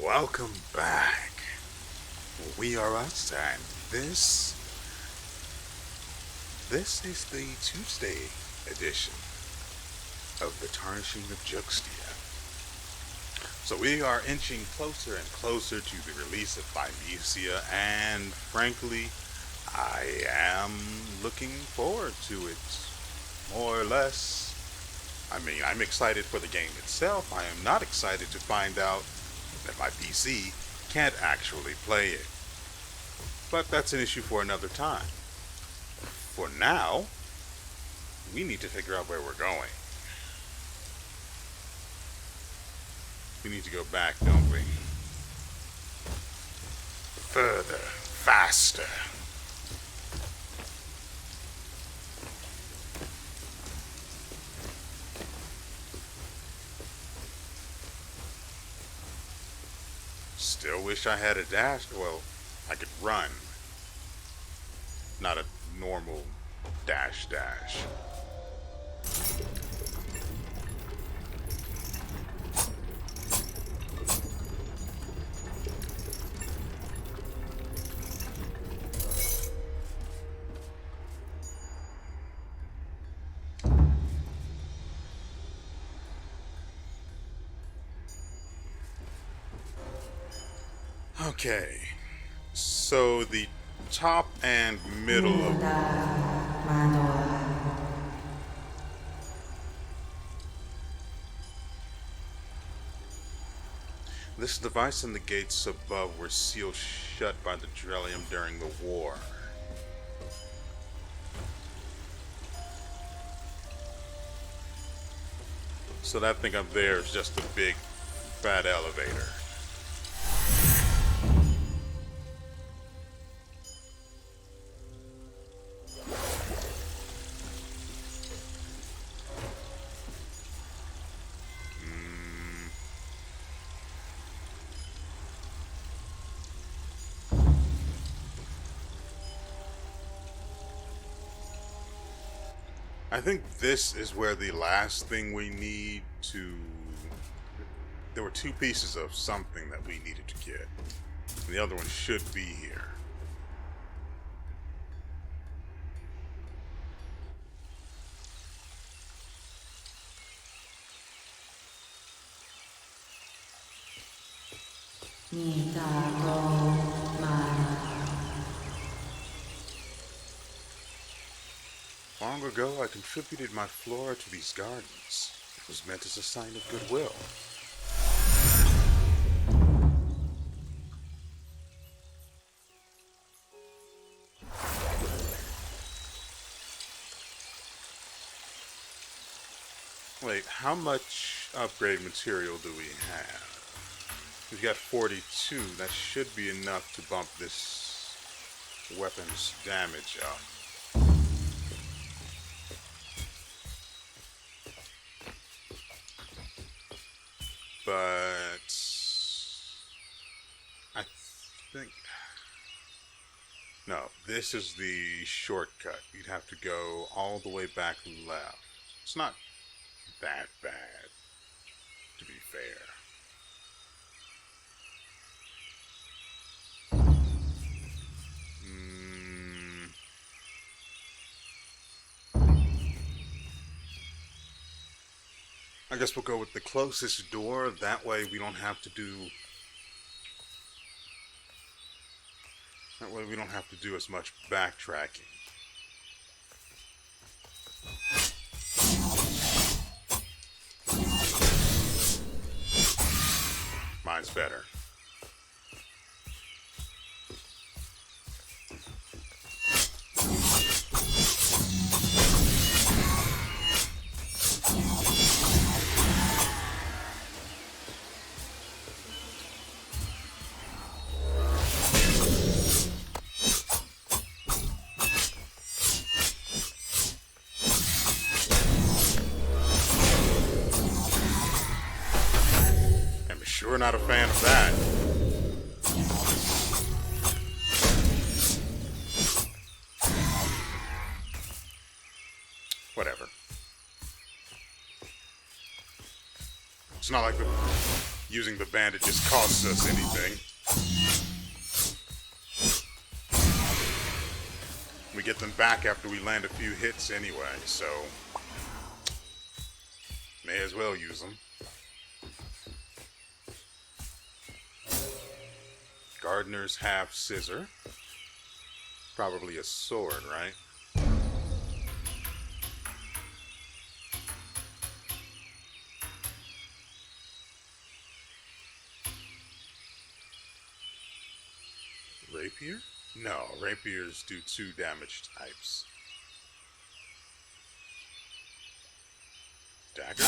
Welcome back. We are us, and this is the Tuesday edition of the Tarnishing of Juxtia. So we are inching closer and closer to the release of Vena, and frankly, I am looking forward to it, more or less. I mean, I'm excited for the game itself. I am not excited to find out that my PC can't actually play it. But that's an issue for another time. For now, we need to figure out where we're going. We need to go back, don't we? Further, faster. Still wish I had a dash. Well, I could run. Not a normal dash. Okay, so the top and middle of this device and the gates above were sealed shut by the Virelli during the war. So that thing up there is just a big fat elevator. I think this is where the last thing we need to... There were two pieces of something that we needed to get. And the other one should be here. Long ago, I contributed my flora to these gardens. It was meant as a sign of goodwill. Wait, how much upgrade material do we have? We've got 42. That should be enough to bump this weapon's damage up. But I think, no, this is the shortcut. You'd have to go all the way back left. It's not that bad, to be fair. I guess we'll go with the closest door. That way we don't have to do... That way we don't have to do as much backtracking. Mine's better. Sure not a fan of that. Whatever. It's not like the... using the bandages costs us anything. We get them back after we land a few hits anyway, so may as well use them. Gardener's half scissor. Probably a sword, right? Rapier? No, rapiers do 2 damage types. Dagger?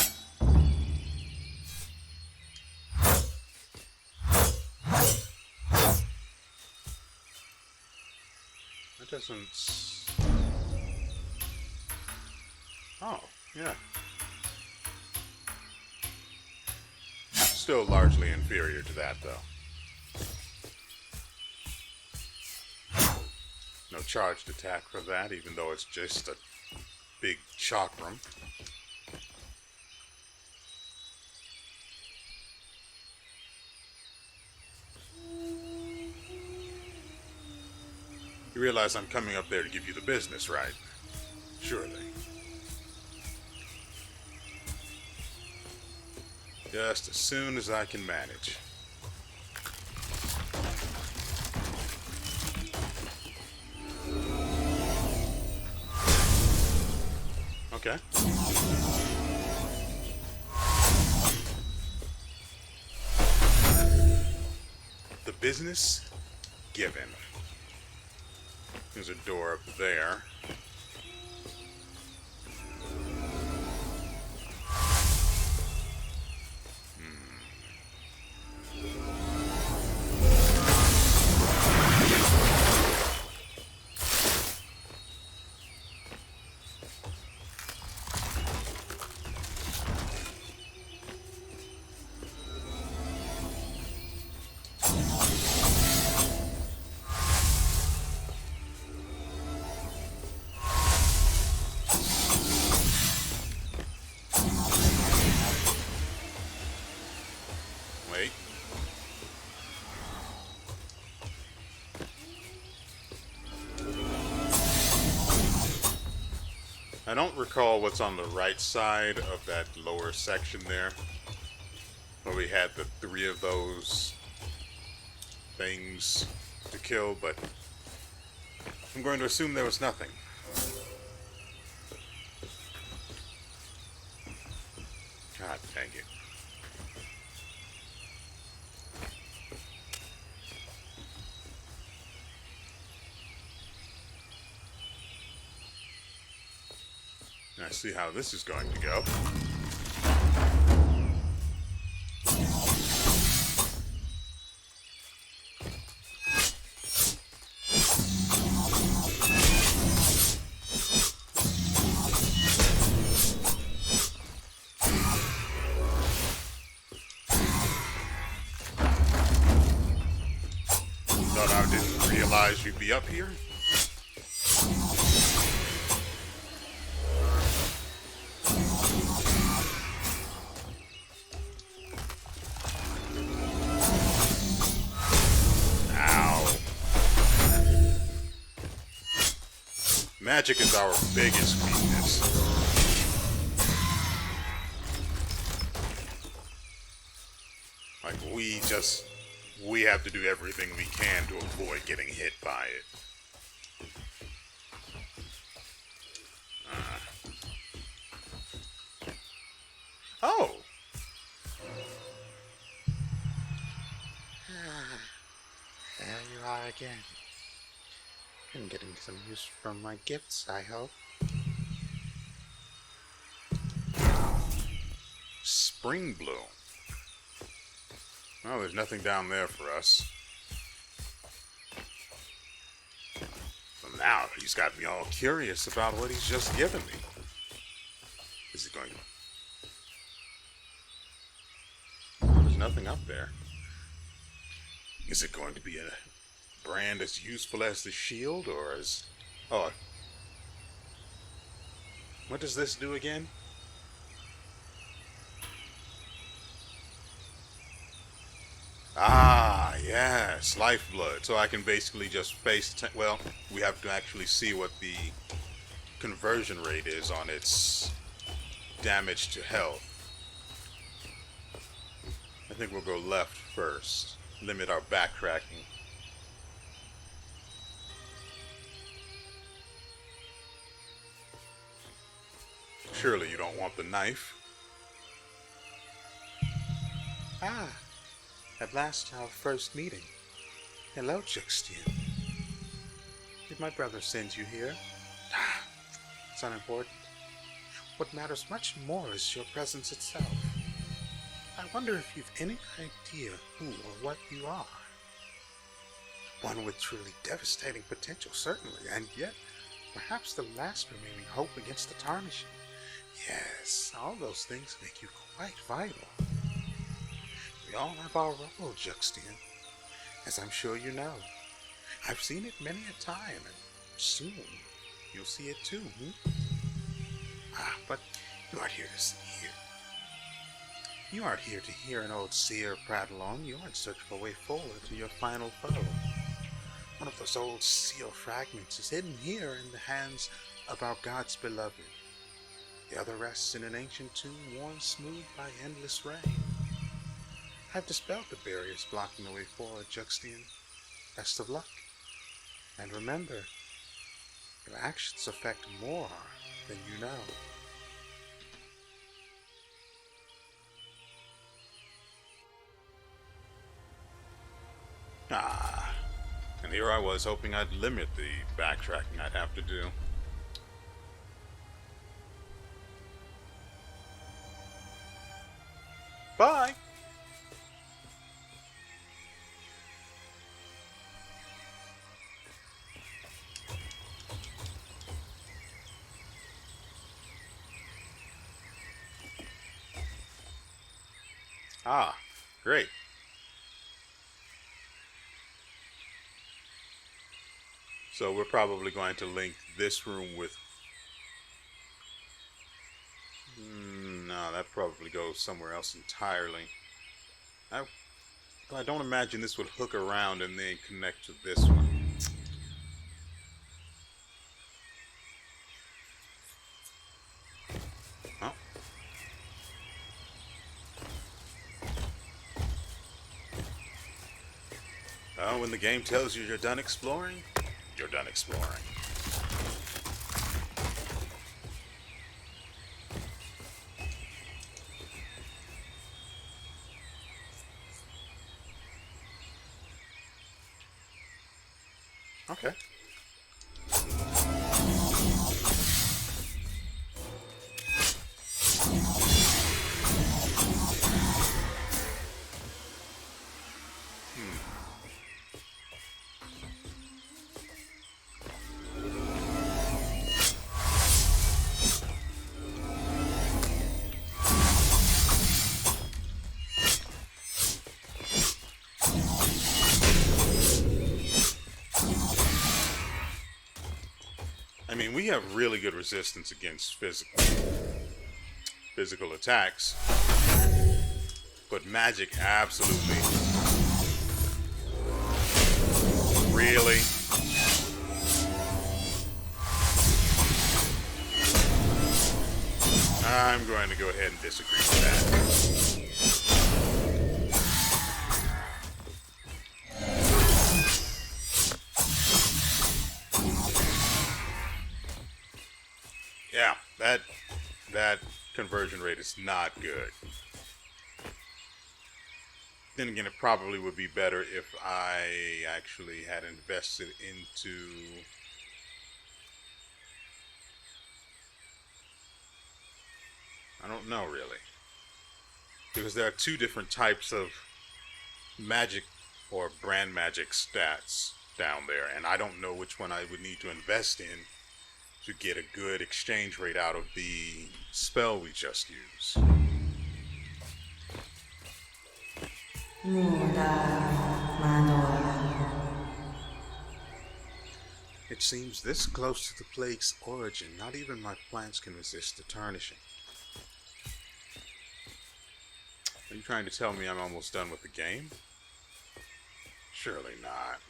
That doesn't... Oh, yeah. Still largely inferior to that, though. No charged attack for that, even though it's just a big chakram. You realize I'm coming up there to give you the business, right? Surely. Just as soon as I can manage. Okay. The business given. There's a door up there. Wait. I don't recall what's on the right side of that lower section there, where we had the 3 of those things to kill, but I'm going to assume there was nothing. God dang it. I see how this is going to go. Thought I didn't realize you'd be up here. Magic is our biggest weakness. Like, we have to do everything we can to avoid getting hit by it. Oh! There you are again. I'm getting some use from my gifts, I hope. Spring Bloom. Well, there's nothing down there for us. So now he's got me all curious about what he's just given me. Is it going to... Oh, there's nothing up there. Is it going to be a brand as useful as the shield, or as... Oh. What does this do again? Ah, yes, lifeblood. So I can basically just well, we have to actually see what the conversion rate is on its damage to health. I think we'll go left first. Limit our backtracking. Surely you don't want the knife. Ah, at last our first meeting. Hello, Juxtia. Did my brother send you here? Ah, it's unimportant. What matters much more is your presence itself. I wonder if you've any idea who or what you are. One with truly devastating potential, certainly, and yet perhaps the last remaining hope against the tarnishing. Yes, all those things make you quite vital. We all have our role, Juxtia, as I'm sure you know. I've seen it many a time, and soon you'll see it too, but you aren't here to see here. You aren't here to hear an old seer prattle on. You're in search of a way forward to your final foe. One of those old seal fragments is hidden here in the hands of our gods beloved. The other rests in an ancient tomb worn smooth by endless rain. I've dispelled the barriers blocking the way forward, Juxtian. Best of luck. And remember, your actions affect more than you know. Ah, and here I was hoping I'd limit the backtracking I'd have to do. Bye! Ah, great. So we're probably going to link this room with... no, that probably goes somewhere else entirely. I don't imagine this would hook around and then connect to this one. Oh. Well, when the game tells you you're done exploring, you're done exploring. Okay. I mean, we have really good resistance against physical attacks, but magic, absolutely. Really? I'm going to go ahead and disagree with that. Yeah, that conversion rate is not good. Then again, it probably would be better if I actually had invested into... I don't know, really. Because there are two different types of magic or brand magic stats down there, and I don't know which one I would need to invest in to get a good exchange rate out of the spell we just used. It seems this close to the plague's origin, not even my plants can resist the tarnishing. Are you trying to tell me I'm almost done with the game? Surely not.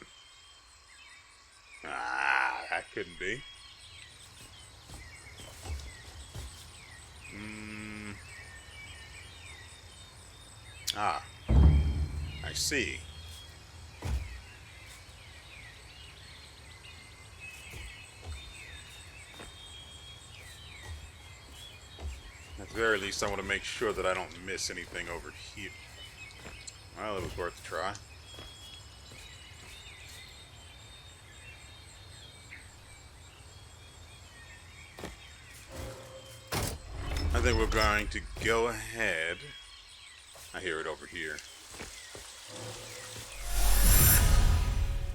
Ah, that couldn't be. Ah, I see. At the very least, I want to make sure that I don't miss anything over here. Well, it was worth a try. I think we're going to go ahead. I hear it over here.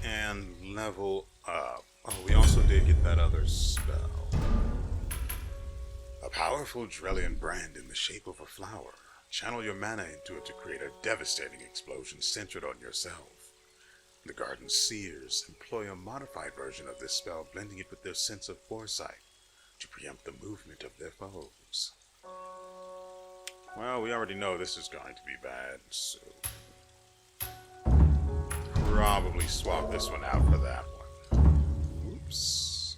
And level up. Oh, we also did get that other spell. A powerful Virellian brand in the shape of a flower. Channel your mana into it to create a devastating explosion centered on yourself. The Garden Seers employ a modified version of this spell, blending it with their sense of foresight to preempt the movement of their foes. Well, we already know this is going to be bad, so probably swap this one out for that one. Oops.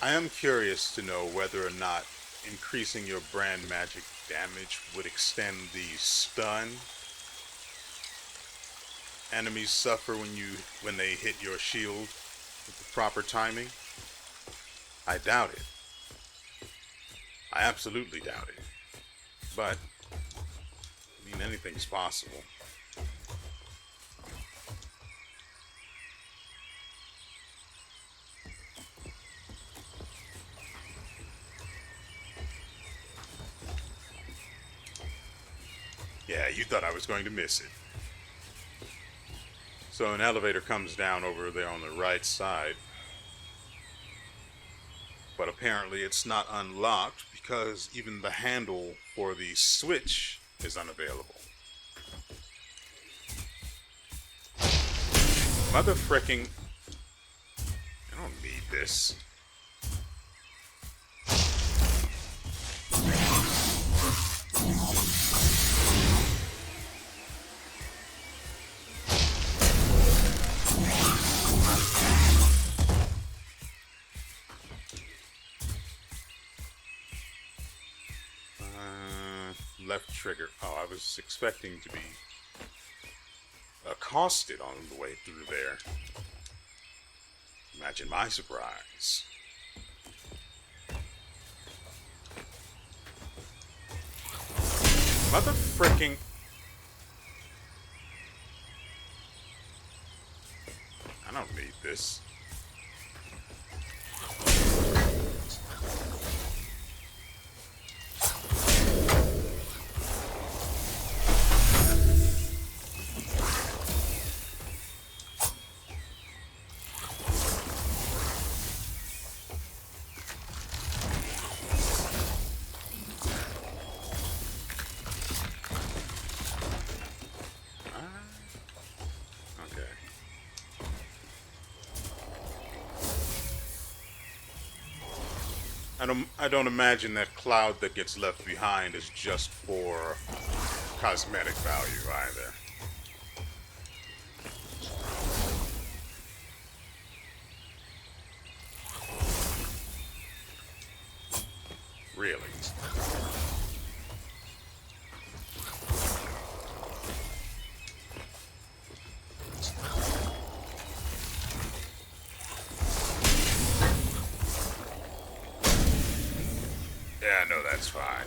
I am curious to know whether or not increasing your brand magic damage would extend the stun enemies suffer when they hit your shield with the proper timing. I doubt it. I absolutely doubt it. But I mean, anything's possible. Yeah, you thought I was going to miss it. So an elevator comes down over there on the right side. But apparently it's not unlocked because even the handle for the switch is unavailable. Mother fricking... I don't need this. Left trigger. Oh, I was expecting to be accosted on the way through there. Imagine my surprise. Mother fricking... I don't need this. I don't imagine that cloud that gets left behind is just for cosmetic value either. Really? Yeah, no, that's fine.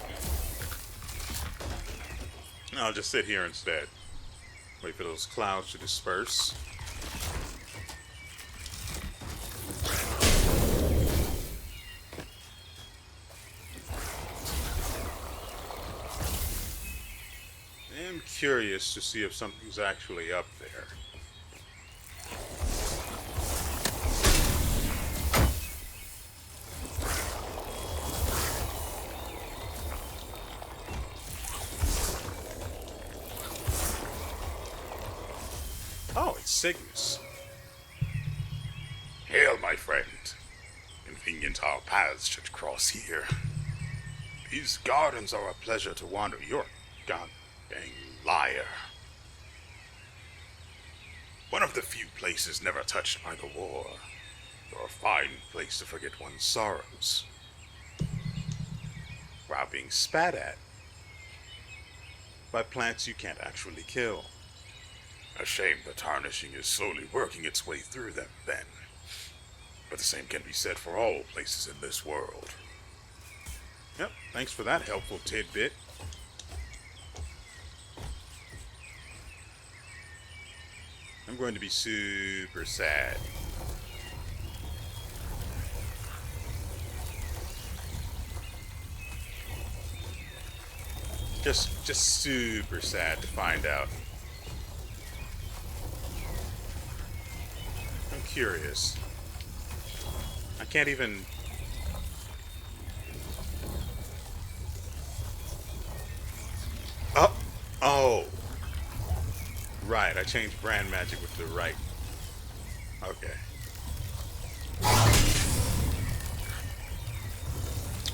I'll just sit here instead. Wait for those clouds to disperse. I'm curious to see if something's actually up there. Oh, it's Cygnus. Hail, my friend. Convenient our paths should cross here. These gardens are a pleasure to wander. You're a god dang liar. One of the few places never touched by the war. You're a fine place to forget one's sorrows while being spat at by plants you can't actually kill. A shame the tarnishing is slowly working its way through them then. But the same can be said for all places in this world. Yep, thanks for that helpful tidbit. I'm going to be super sad. Just super sad to find out. I'm curious. I can't even... Oh! Oh! Right, I changed brand magic with the right. Okay.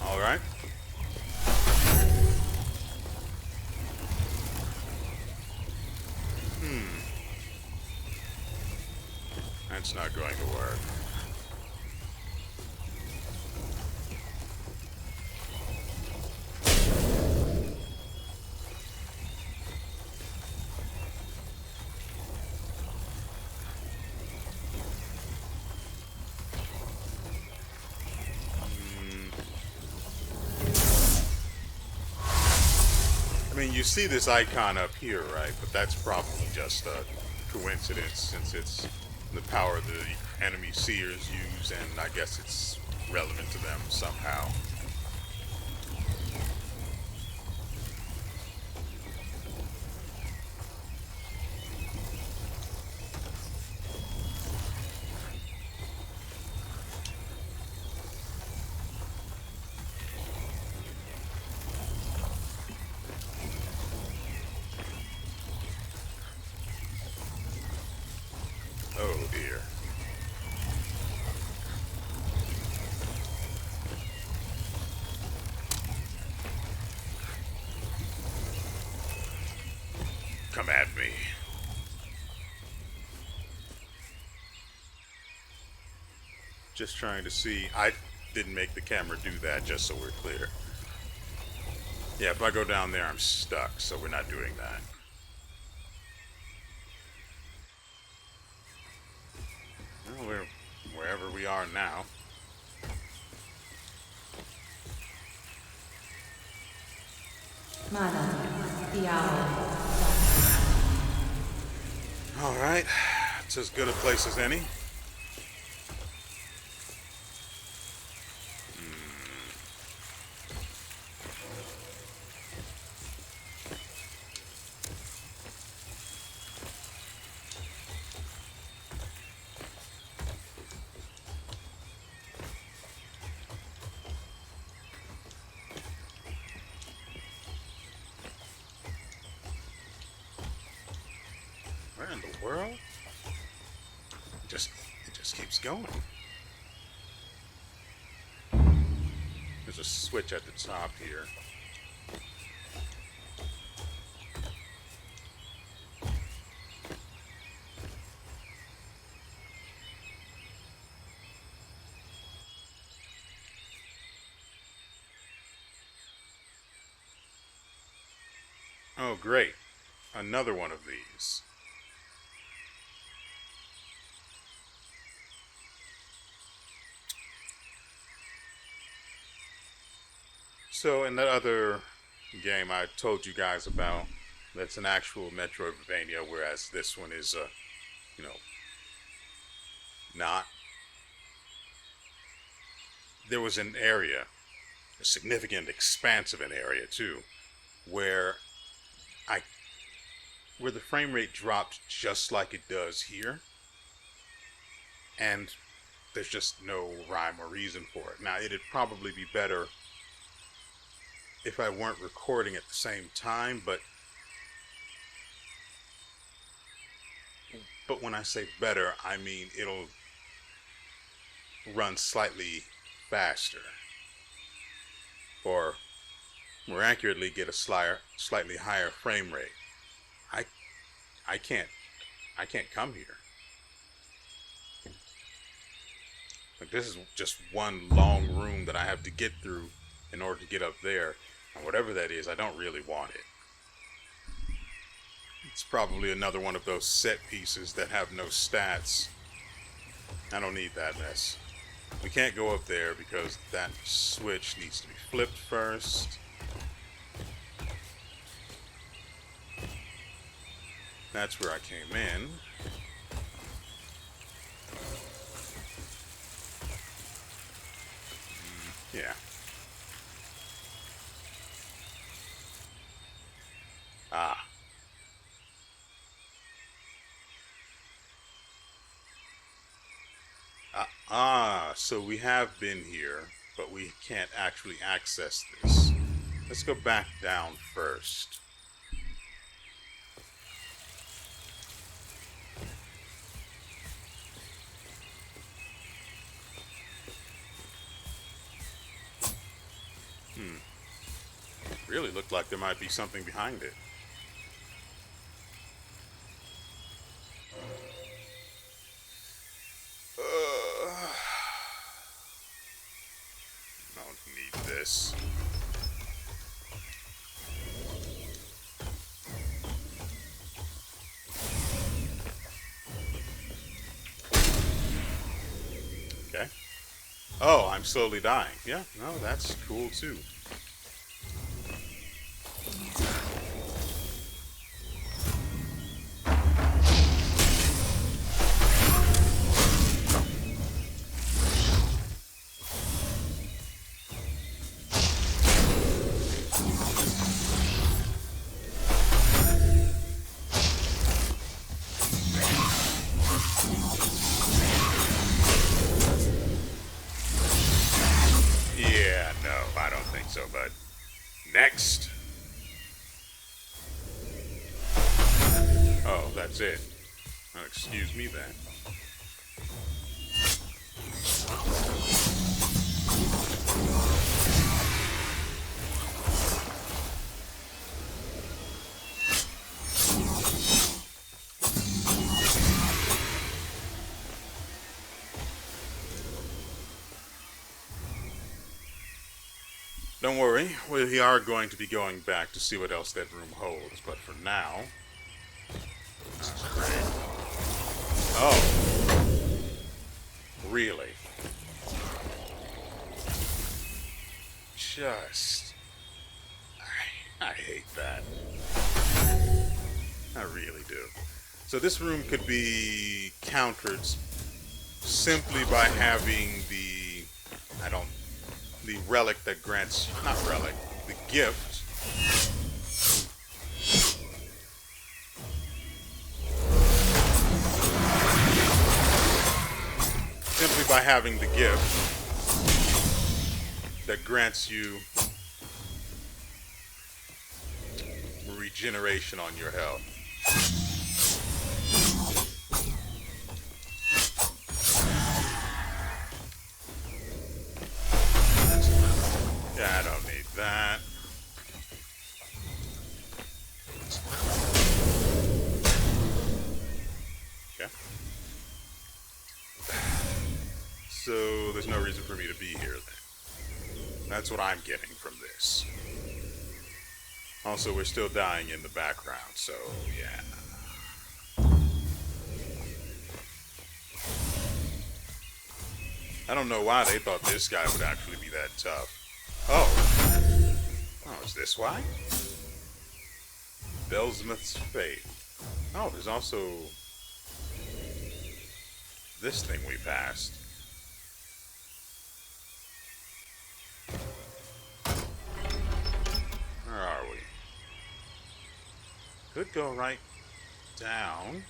Alright. That's not going to work. I mean, you see this icon up here, right? But that's probably just a coincidence since it's the power the enemy seers use, and I guess it's relevant to them somehow. Oh dear. Come at me. Just trying to see. I didn't make the camera do that, just so we're clear. Yeah, if I go down there, I'm stuck, so we're not doing that. Well, we're wherever we are now. Mana, the owl. Alright, it's as good a place as any. Where in the world? It just keeps going. There's a switch at the top here. Oh, great. Another one of these. So in that other game I told you guys about, that's an actual Metroidvania, whereas this one is not. There was an area, a significant expanse of an area too, where where the frame rate dropped just like it does here, and there's just no rhyme or reason for it. Now, it'd probably be better if I weren't recording at the same time, but when I say better, I mean it'll run slightly faster, or more accurately, get a slightly higher frame rate. I, I can't come here. Like, this is just one long room that I have to get through in order to get up there. And whatever that is, I don't really want it. It's probably another one of those set pieces that have no stats. I don't need that mess. We can't go up there because that switch needs to be flipped first. That's where I came in. Yeah. Ah. So we have been here, but we can't actually access this. Let's go back down first. Really looked like there might be something behind it. Don't need this. Okay. Oh, I'm slowly dying. Yeah, no, that's cool too. Yeah, no, I don't think so, bud. Next. Oh, that's it. Oh, excuse me then. Don't worry, we are going to be going back to see what else that room holds, but for now... Oh. Really? Just... I hate that. I really do. So this room could be countered simply by having the... the relic that grants, not relic, the gift. Simply by having the gift that grants you regeneration on your health. Yeah, I don't need that. Okay. So there's no reason for me to be here then. That's what I'm getting from this. Also, we're still dying in the background, so yeah. I don't know why they thought this guy would actually be that tough. Oh. Oh, is this why? Belsmith's Fate. Oh, there's also this thing we passed. Where are we? Could go right down.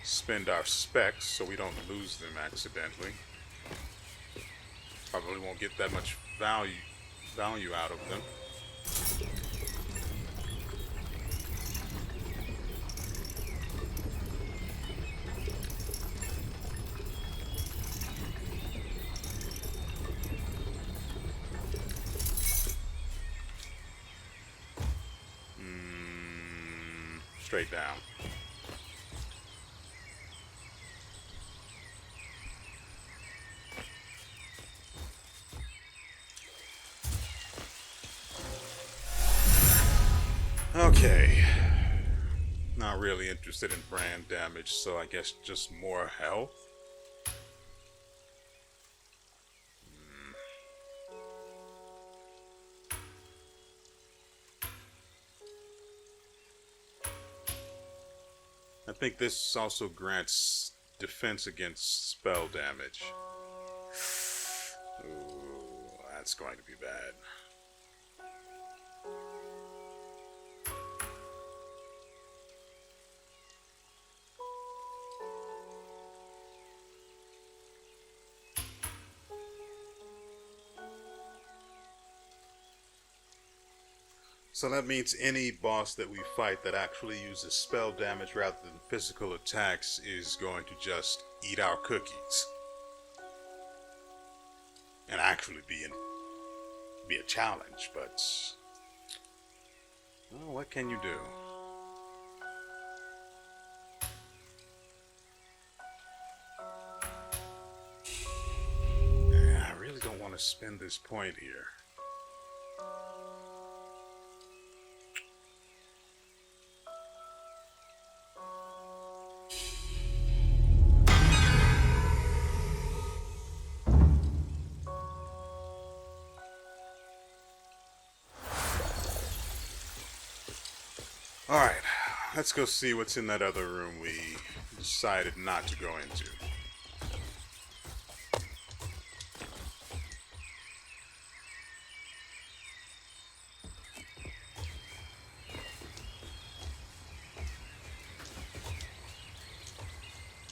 Spend our specs so we don't lose them accidentally. Probably won't get that much value out of them. straight down. Okay. Not really interested in brand damage, so I guess just more health. I think this also grants defense against spell damage. Ooh, that's going to be bad. So that means any boss that we fight that actually uses spell damage rather than physical attacks is going to just eat our cookies. And actually be a challenge, but well, what can you do? Yeah, I really don't want to spend this point here. Alright, let's go see what's in that other room we decided not to go into.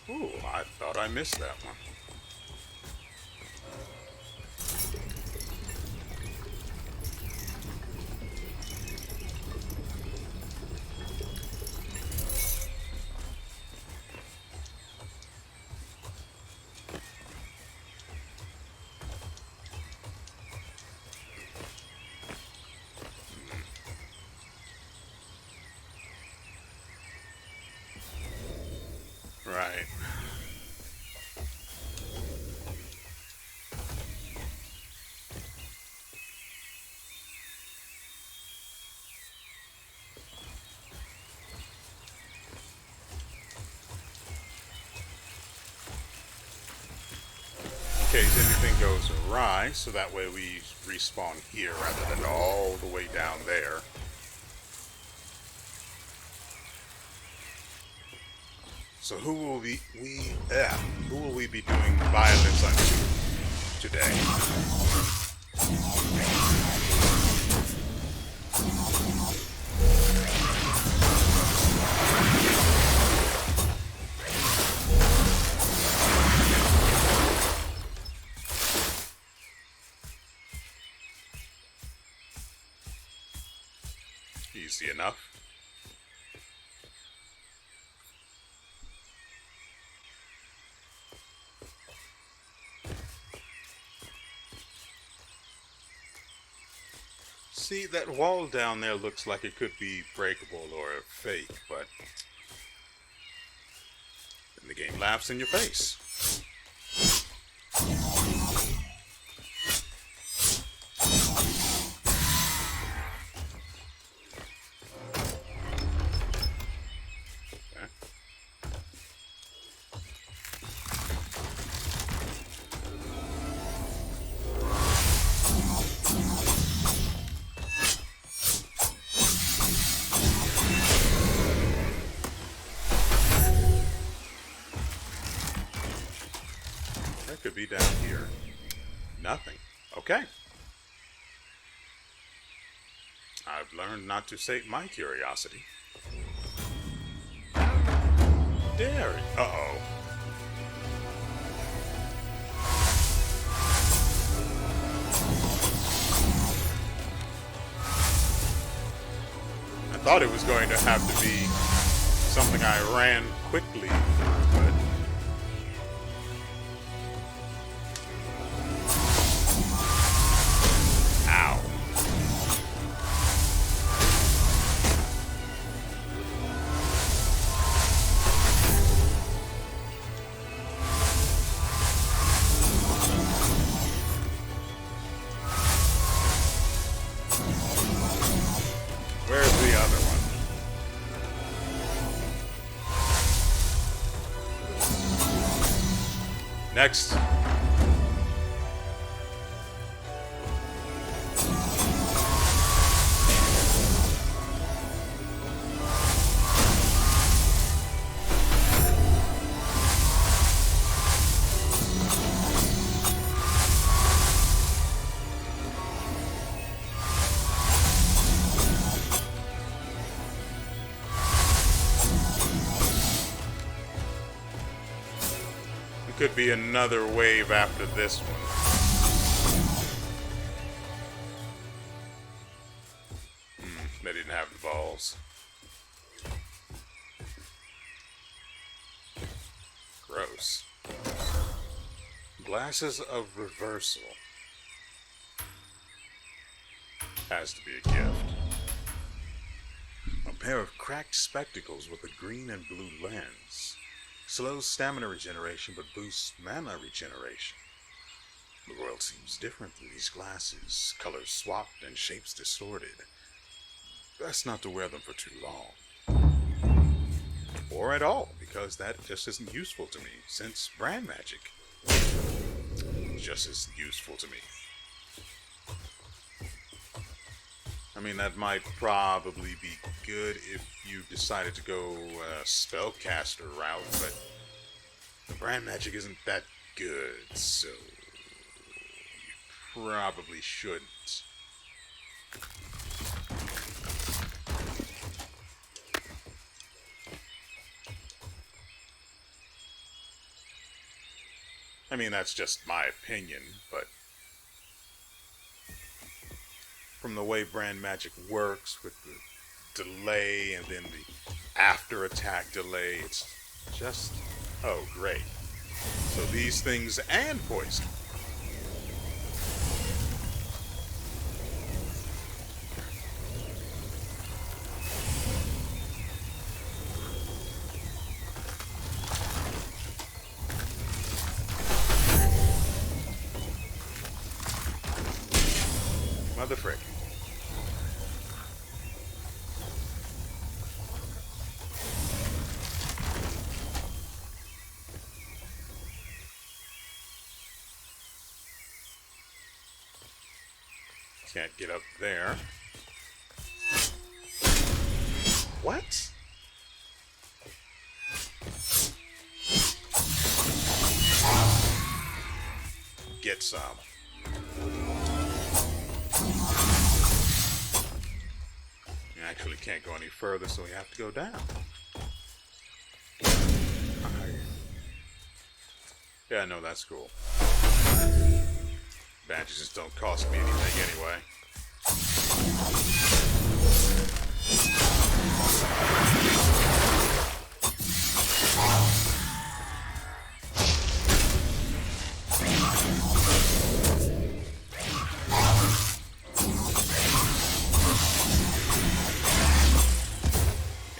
Ooh, I thought I missed that one. Right. In case anything goes awry, so that way we respawn here rather than all the way down there. So who will we be doing violence unto today? Easy enough. See, that wall down there looks like it could be breakable or fake, but then the game laughs in your face. Could be down here. Nothing. Okay. I've learned not to sate my curiosity. Dare it. Uh-oh. I thought it was going to have to be something I ran quickly through, but Next. Could be another wave after this one. They didn't have the balls. Gross. Glasses of reversal. Has to be a gift. A pair of cracked spectacles with a green and blue lens. Slows stamina regeneration, but boosts mana regeneration. The world seems different through these glasses, colors swapped and shapes distorted. Best not to wear them for too long. Or at all, because that just isn't useful to me, since brand magic just isn't useful to me. I mean, that might probably be good if you decided to go spellcaster route, but the brand magic isn't that good, so you probably shouldn't. I mean, that's just my opinion, but from the way brand magic works with the delay and then the after attack delay, it's just, oh great. So these things and poison. Mother frick. Can't get up there. What? Get some. You actually can't go any further, so we have to go down. Yeah, no, that's cool. Badges just don't cost me anything anyway.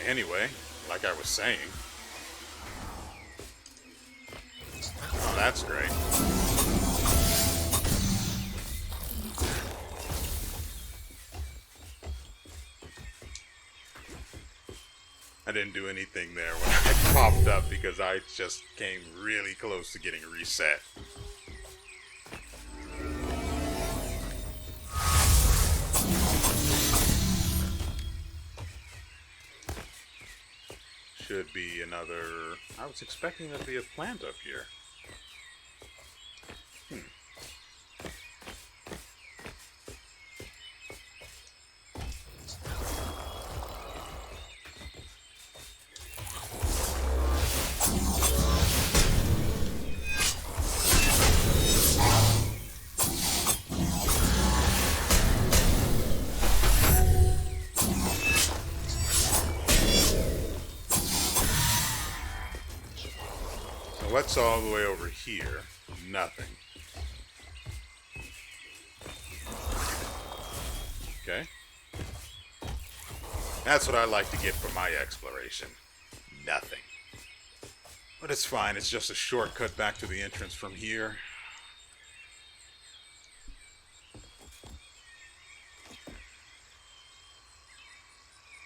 Anyway, like I was saying. Oh, that's great. I didn't do anything there when I popped up because I just came really close to getting reset. Should be another... I was expecting there to be a plant up here. What's all the way over here? Nothing. Okay. That's what I like to get for my exploration. Nothing. But it's fine, it's just a shortcut back to the entrance from here.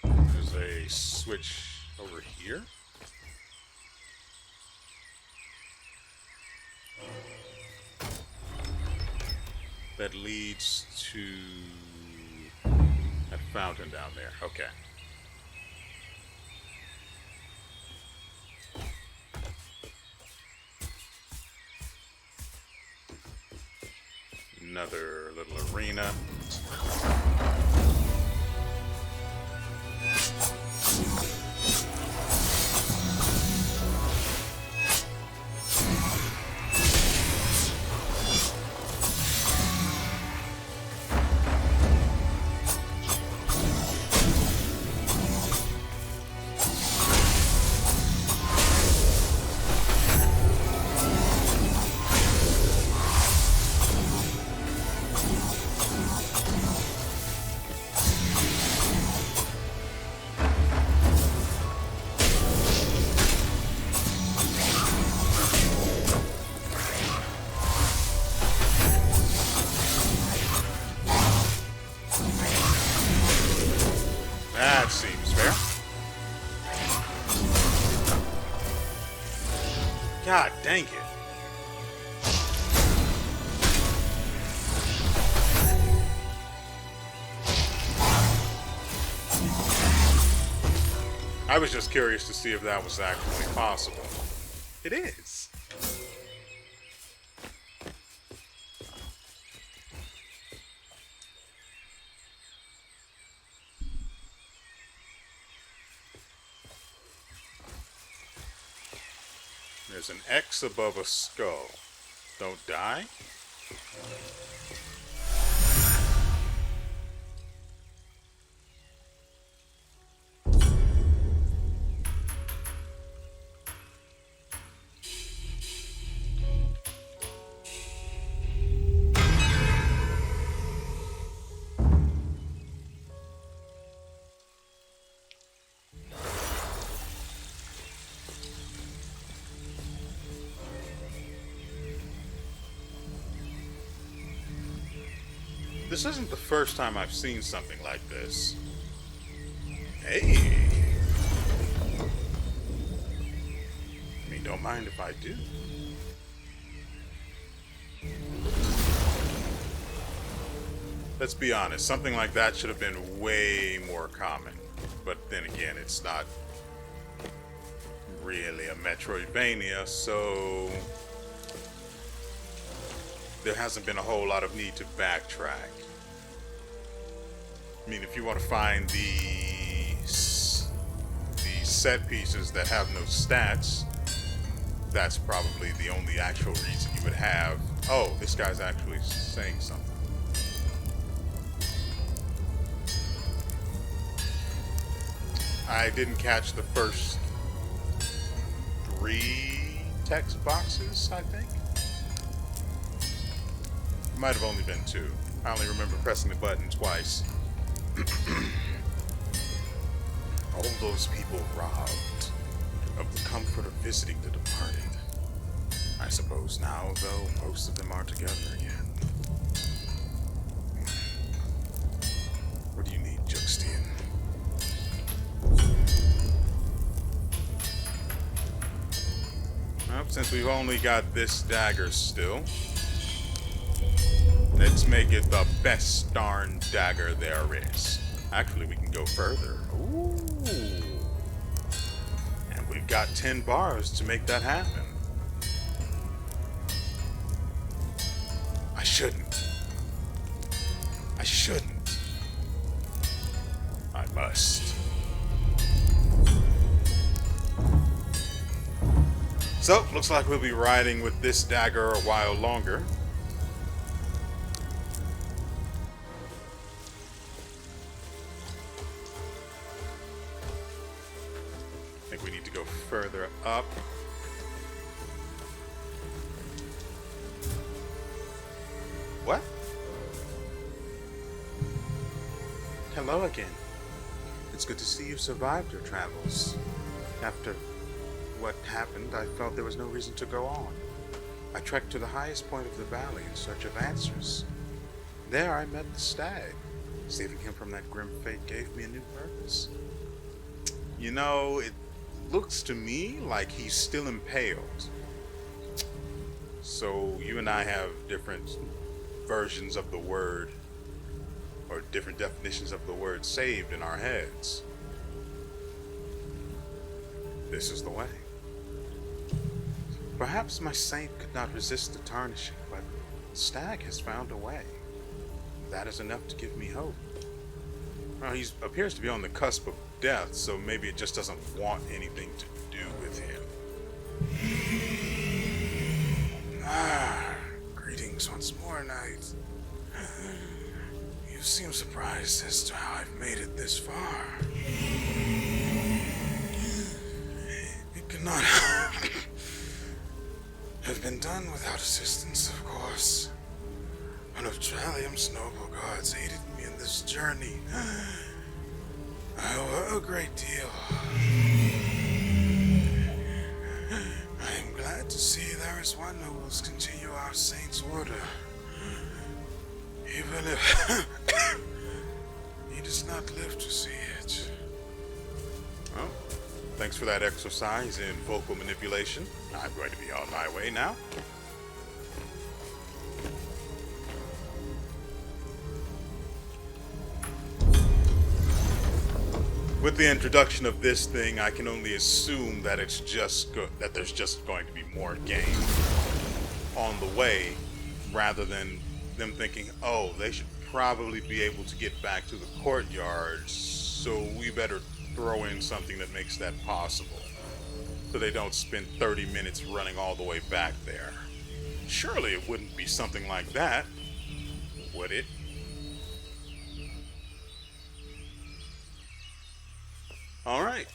There's a switch over here. that leads to that fountain down there. Okay. Another little arena. That seems fair. God dang it. I was just curious to see if that was actually possible. It is. There's an X above a skull. Don't die? This isn't the first time I've seen something like this. Hey! I mean, don't mind if I do. Let's be honest, something like that should have been way more common. But then again, it's not really a Metroidvania, so there hasn't been a whole lot of need to backtrack. I mean, if you want to find the set pieces that have no stats, that's probably the only actual reason you would have. Oh, this guy's actually saying something. I didn't catch the first 3 text boxes, I think. Might have only been 2. I only remember pressing the button twice. All those people robbed of the comfort of visiting the departed. I suppose now, though, most of them are together again. What do you need, Juxtian? Well, since we've only got this dagger still, let's make it the best darn dagger there is. Actually, we can go further. Ooh. And we've got 10 bars to make that happen. I shouldn't. I shouldn't. I must. So, looks like we'll be riding with this dagger a while longer. I think we need to go further up. What? Hello again. It's good to see you survived your travels. After what happened, I felt there was no reason to go on. I trekked to the highest point of the valley in search of answers. There I met the stag. Saving him from that grim fate gave me a new purpose. You know, it looks to me like he's still impaled. So you and I have different versions of the word, or different definitions of the word saved in our heads. This is the way. Perhaps my saint could not resist the tarnishing, but Stag has found a way. That is enough to give me hope. Well, he appears to be on the cusp of death, so maybe it just doesn't want anything to do with him. Greetings once more, Knight. You seem surprised as to how I've made it this far. It could not have been done without assistance, of course. One of Trallium's noble gods aided me in this journey. I owe her a great deal. I am glad to see there is one who will continue our saint's order. Even if he does not live to see it. Well, thanks for that exercise in vocal manipulation. I'm going to be on my way now. With the introduction of this thing, I can only assume that it's just that there's just going to be more game on the way, rather than them thinking, oh, they should probably be able to get back to the courtyard, so we better throw in something that makes that possible, so they don't spend 30 minutes running all the way back there. Surely it wouldn't be something like that, would it? Alright.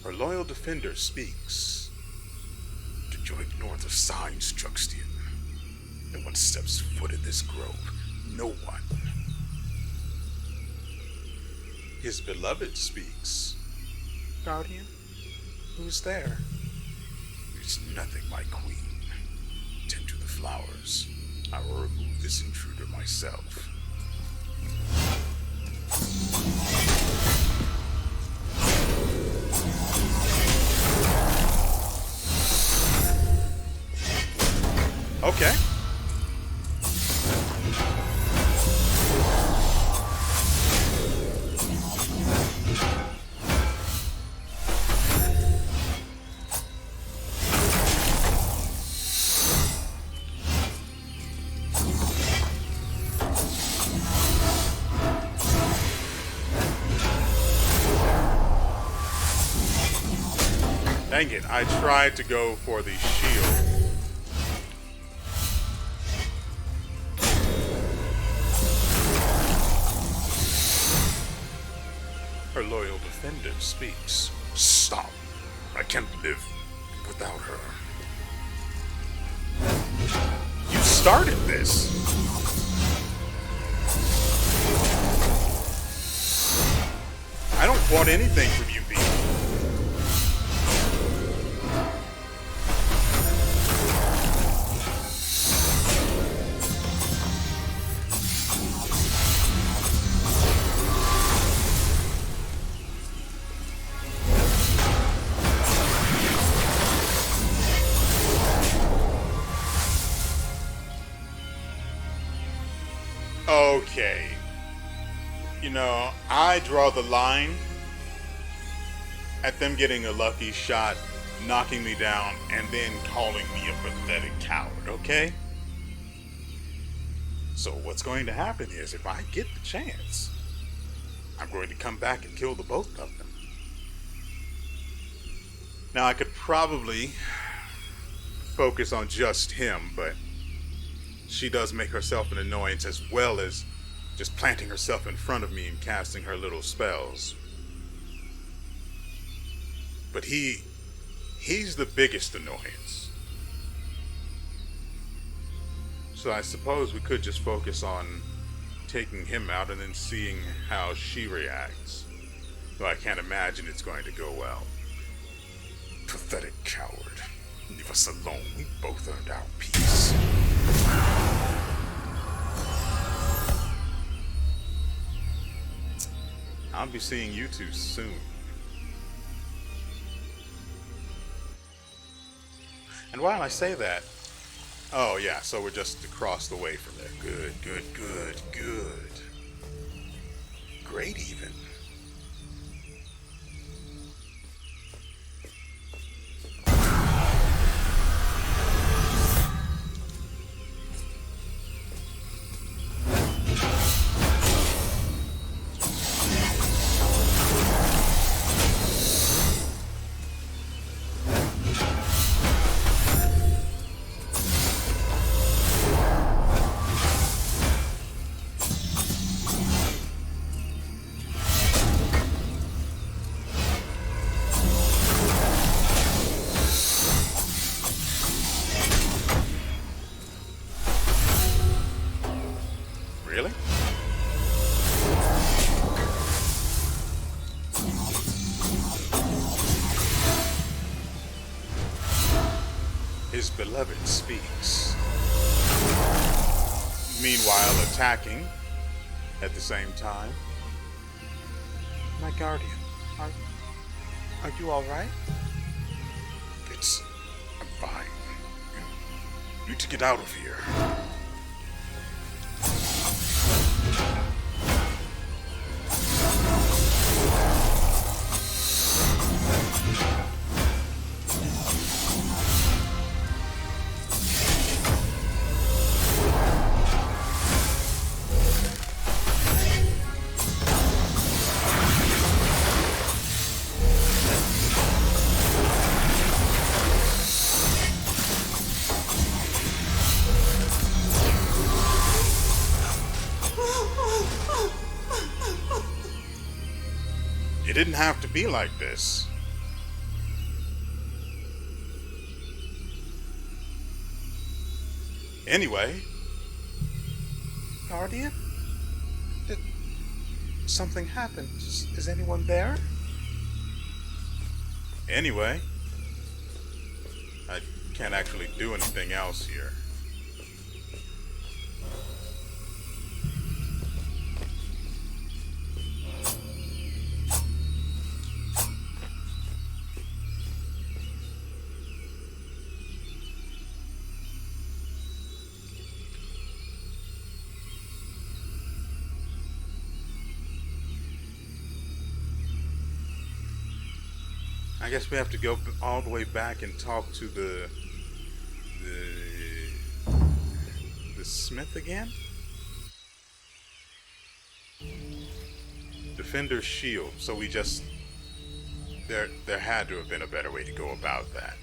Our loyal defender speaks. To join north of Signs Juxtia. No one steps foot in this grove. No one. His beloved speaks. Guardian, who's there? It's nothing, my queen. Tend to the flowers. I will remove this intruder myself. Okay. Dang it, I tried to go for the shield. Her loyal defender speaks. Stop. I can't live without her. You started this. I don't want anything from you people. Okay. You know, I draw the line at them getting a lucky shot, knocking me down, and then calling me a pathetic coward, okay? So what's going to happen is, if I get the chance, I'm going to come back and kill the both of them. Now, I could probably focus on just him, but she does make herself an annoyance, as well as just planting herself in front of me and casting her little spells. But he's the biggest annoyance. So I suppose we could just focus on taking him out and then seeing how she reacts. Though I can't imagine it's going to go well. Pathetic coward. Leave us alone. We both earned our peace. I'll be seeing you two soon. And while I say that, oh yeah, so we're just across the way from there. Good, good, good, good. Great even. Really? His beloved speaks. Meanwhile, attacking at the same time. My guardian, are you all right? I'm fine. You need to get out of here. It didn't have to be like this. Anyway, Guardian? Did something happen? Is anyone there? Anyway, I can't actually do anything else here. I guess we have to go all the way back and talk to the smith again? Defender's shield. So we just there had to have been a better way to go about that.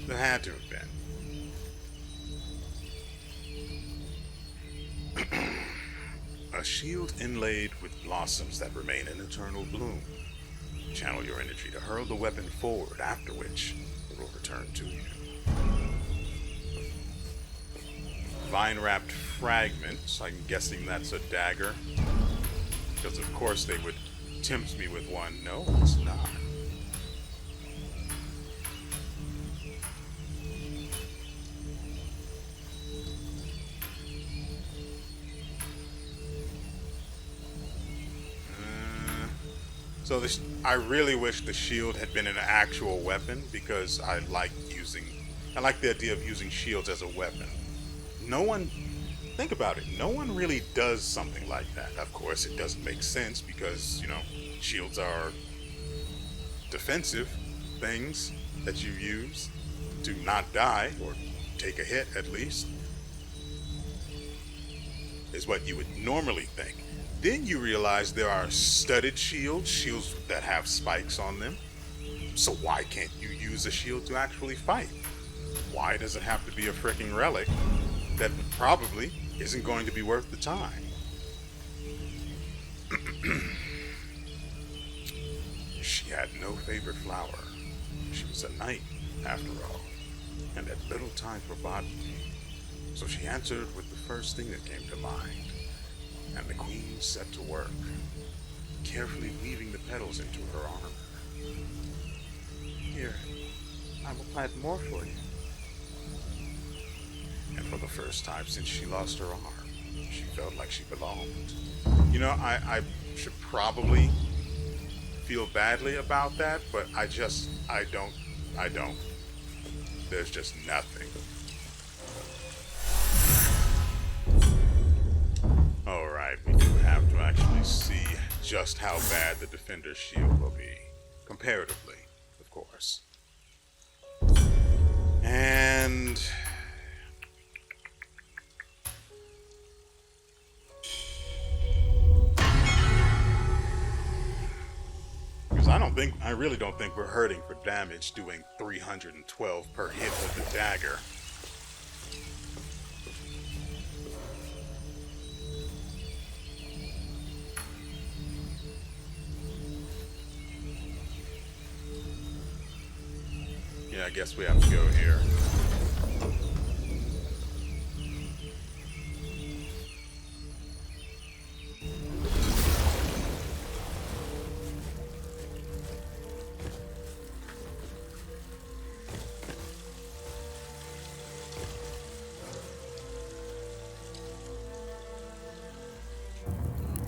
There had to have been. A shield inlaid with blossoms that remain in eternal bloom. Channel your energy to hurl the weapon forward, after which it will return to you. Vine-wrapped fragments. I'm guessing that's a dagger. Because of course they would tempt me with one. No, it's not. So this, I really wish the shield had been an actual weapon, because I like the idea of using shields as a weapon. No one, think about it, no one really does something like that. Of course, it doesn't make sense because, shields are defensive things that you use to not die, or take a hit at least, is what you would normally think. Then you realize there are studded shields that have spikes on them. So why can't you use a shield to actually fight? Why does it have to be a freaking relic that probably isn't going to be worth the time? She had no favorite flower. She was a knight, after all, and had little time for botany. So she answered with the first thing that came to mind. And the queen set to work, carefully weaving the petals into her armor. Here, I will plant more for you. And for the first time since she lost her arm, she felt like she belonged. I should probably feel badly about that, but I don't. there's just nothing. Alright, we do have to actually see just how bad the Defender's shield will be. Comparatively, of course. And... because I really don't think we're hurting for damage doing 312 per hit with the dagger. Yeah, I guess we have to go here.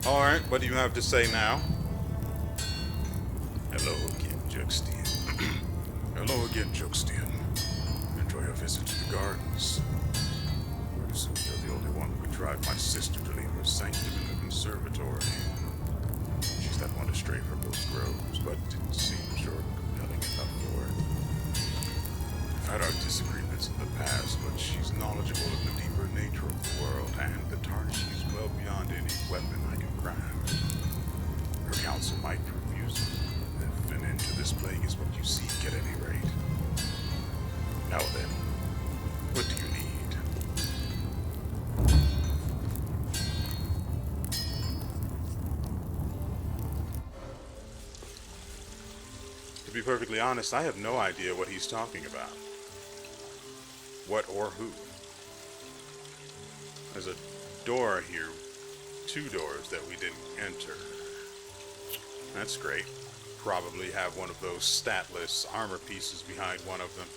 Alright, what do you have to say now? Hello again, Juxtia. Hello again, Juxtia. Enjoy your visit to the gardens. I assume you're the only one who tried my sister to leave her sanctum in the conservatory. She's that one to stray from those groves, but didn't seem sure compelling enough for it. We've had our disagreements in the past, but she's knowledgeable of the deeper nature of the world, and the tarnishing is well beyond any weapon I can craft. Her counsel might prove useful. If an end to this plague is what you seek at any rate. Now then, what do you need? To be perfectly honest, I have no idea what he's talking about. What or who. There's a door here. 2 doors that we didn't enter. That's great. Probably have one of those statless armor pieces behind one of them.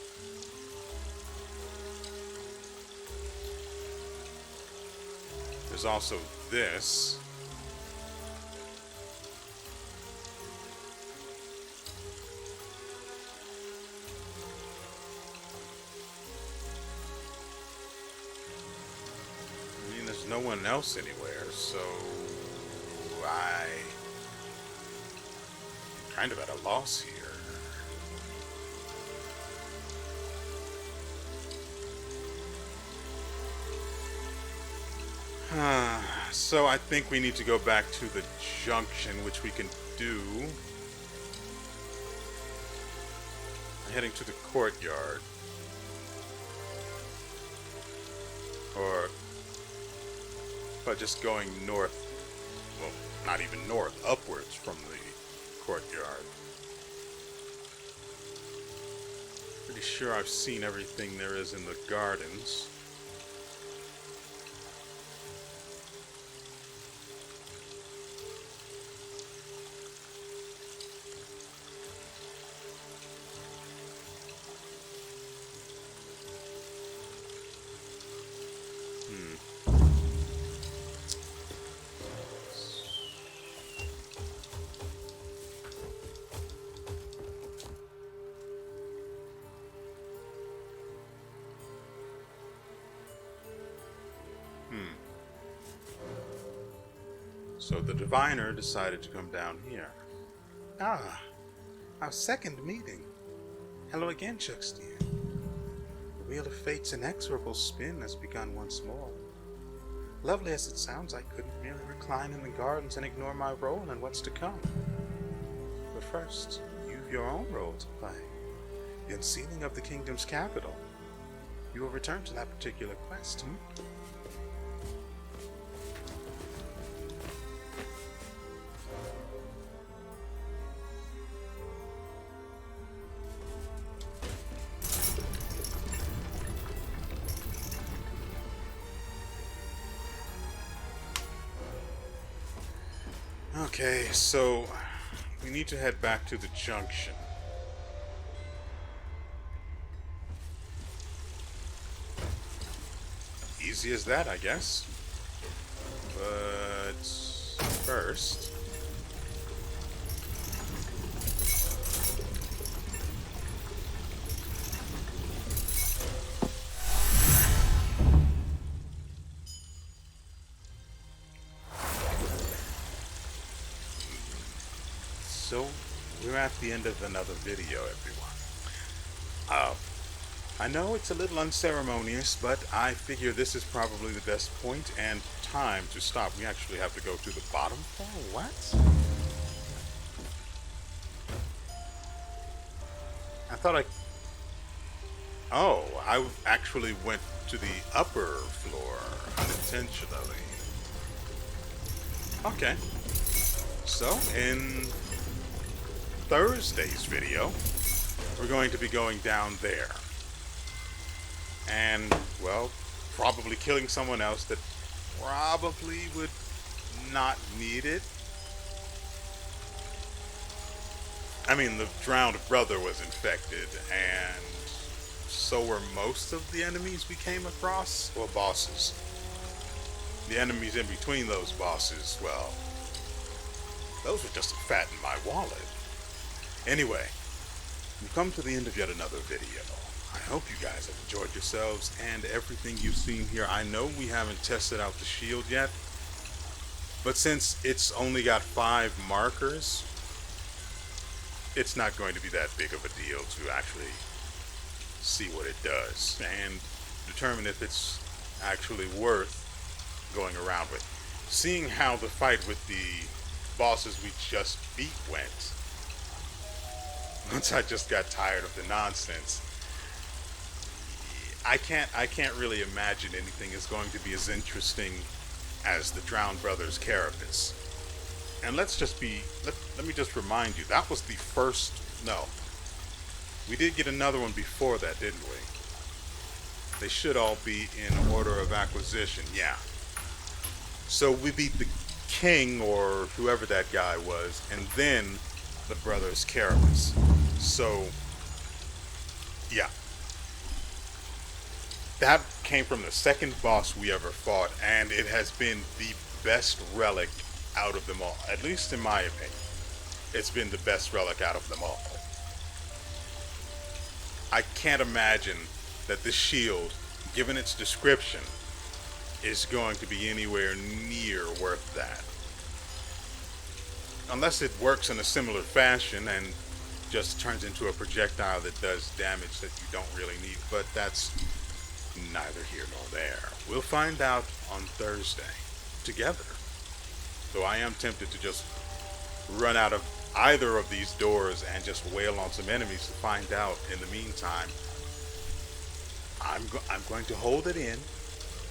There's also this. I mean, there's no one else anywhere, so I'm kind of at a loss here. So I think we need to go back to the junction, which we can do. Heading to the courtyard. Or by just going north, well, not even north, upwards from the courtyard. Pretty sure I've seen everything there is in the gardens. So the diviner decided to come down here. Ah, our second meeting. Hello again, Juxtia. The wheel of fate's inexorable spin has begun once more. Lovely as it sounds, I couldn't merely recline in the gardens and ignore my role in what's to come. But first, you've your own role to play. The unsealing of the kingdom's capital. You will return to that particular quest, Okay, so we need to head back to the junction. Easy as that, I guess. But first... you're at the end of another video, everyone. I know it's a little unceremonious, but I figure this is probably the best point and time to stop. We actually have to go to the bottom floor? What? I thought I... Oh, I actually went to the upper floor unintentionally. Okay. So, in Thursday's video, we're going to be going down there. And, well, probably killing someone else that probably would not need it. I mean, the drowned brother was infected, and so were most of the enemies we came across, or bosses. The enemies in between those bosses, well, those were just to fatten my wallet. Anyway, we've come to the end of yet another video. I hope you guys have enjoyed yourselves and everything you've seen here. I know we haven't tested out the shield yet, but since it's only got 5 markers, it's not going to be that big of a deal to actually see what it does and determine if it's actually worth going around with. Seeing how the fight with the bosses we just beat went, once I just got tired of the nonsense, I can't really imagine anything is going to be as interesting as the Drowned Brothers Carapace. And let me just remind you, that was the first, no, we did get another one before that, didn't we? They should all be in order of acquisition, yeah. So we beat the king, or whoever that guy was, and then the Brothers Carapace. So, yeah. That came from the second boss we ever fought, and it has been the best relic out of them all. At least in my opinion, it's been the best relic out of them all. I can't imagine that this shield, given its description, is going to be anywhere near worth that. Unless it works in a similar fashion and just turns into a projectile that does damage that you don't really need, but that's neither here nor there. We'll find out on Thursday together. Though I am tempted to just run out of either of these doors and just wail on some enemies to find out. In the meantime, I'm going to hold it in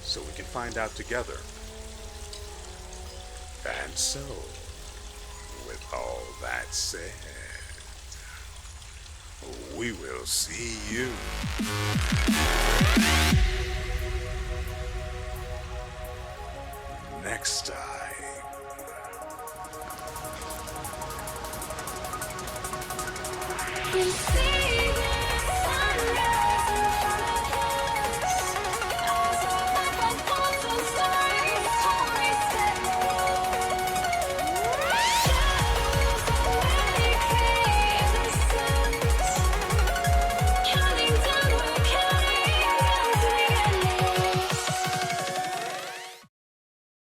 so we can find out together. And so, with all that said, we will see you next time.